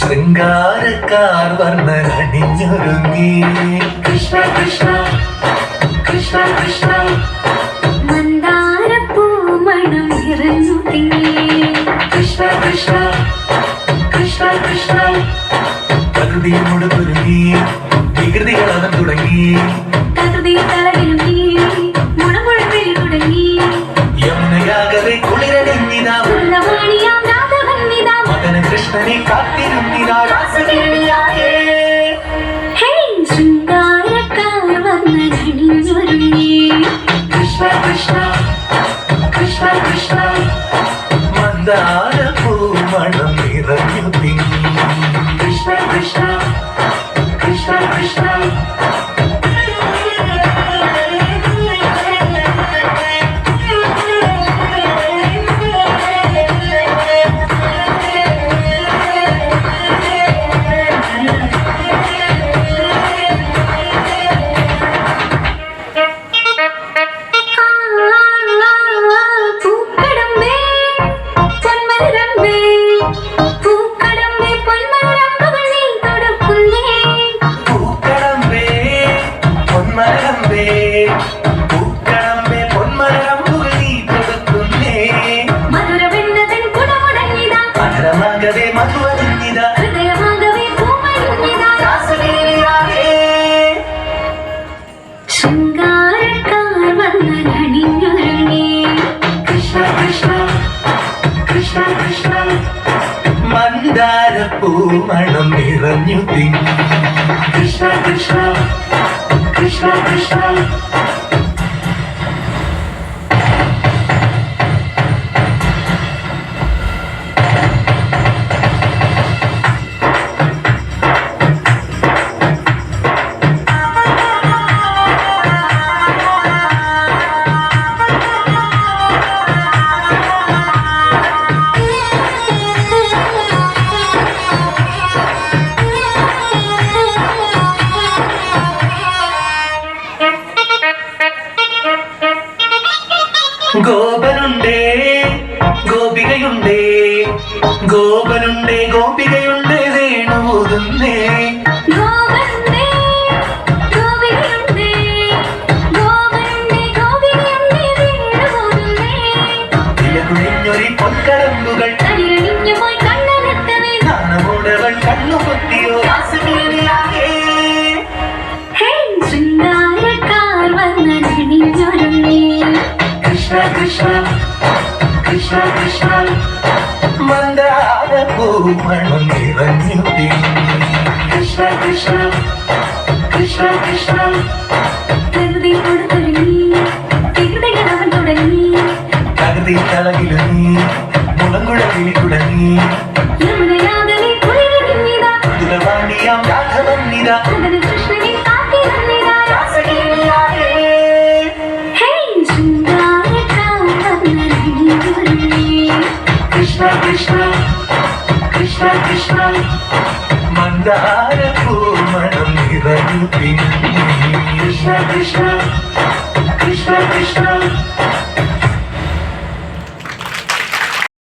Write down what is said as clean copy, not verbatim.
ശൃംഗാരക്കാർ വർണ്ണനണിഞ്ഞൊരുങ്ങി കൃഷ്ണ കൃഷ്ണ കൃഷ്ണ കൃഷ്ണ മന്ദാരപ്പൂമണം നിറഞ്ഞു തിങ്ങി കൃഷ്ണ കൃഷ്ണ കൃഷ്ണ കൃഷ്ണ പ്രകൃതിയോട് കുരുങ്ങി വികൃതികൾ അവൻ തുടങ്ങി പ്രകൃതി തളകിലുങ്ങി മുഴമുഴവിൽ തുടങ്ങി യമുനയാകവെ കുളിരണിഞ്ഞിതാ ഉള്ളവാണിയാം രാധവന്നിതാ മകന കൃഷ്ണനെ കാത്തിരുന്നിതാ രാസകേളിയായേ ഹേ ശൃംഗാരക്കാർ വർണ്ണനണിഞ്ഞൊരുങ്ങി കൃഷ്ണ കൃഷ്ണ കൃഷ്ണ കൃഷ്ണ മന്ദാരപ്പൂമണം നിറഞ്ഞു തിങ്ങി കൃഷ്ണ കൃഷ്ണ കൃഷ്ണ കൃഷ്ണ മന്ദാരപ്പൂമണം നിറഞ്ഞു തിങ്ങി കൃഷ്ണ കൃഷ്ണ കൃഷ്ണ കൃഷ്ണ ഗോപനുണ്ടേ ഗോപികയുണ്ടേ ഗോപനുണ്ടേ ഗോപികയുണ്ടേ വേണുപോതുന്നേ കുഴിഞ്ഞൊരി പൊൻകടമ്പുകൾ കാണമോടവൾ കണ്ണുപൊത്തിയോ രാസകേളിയായേ കൃഷ്ണ കൃഷ്ണ കൃഷ്ണ കൃഷ്ണ മന്ദാരപ്പൂമണം നിറഞ്ഞു തിങ്ങി കൃഷ്ണ കൃഷ്ണ കൃഷ്ണ കൃഷ്ണ പ്രകൃതി തളകിലുങ്ങി മുളങ്കുഴലിൽ തുടങ്ങി തുലവാണിയാം രാഘവന്നിതാ കൃഷ്ണനെ കാത്തിരുന്നിതാ രാസകേളിയായേ കൃഷ്ണ കൃഷ്ണ കൃഷ്ണ കൃഷ്ണ മന്ദാരപ്പൂമണം നിറഞ്ഞു തിങ്ങി കൃഷ്ണ കൃഷ്ണ കൃഷ്ണ കൃഷ്ണ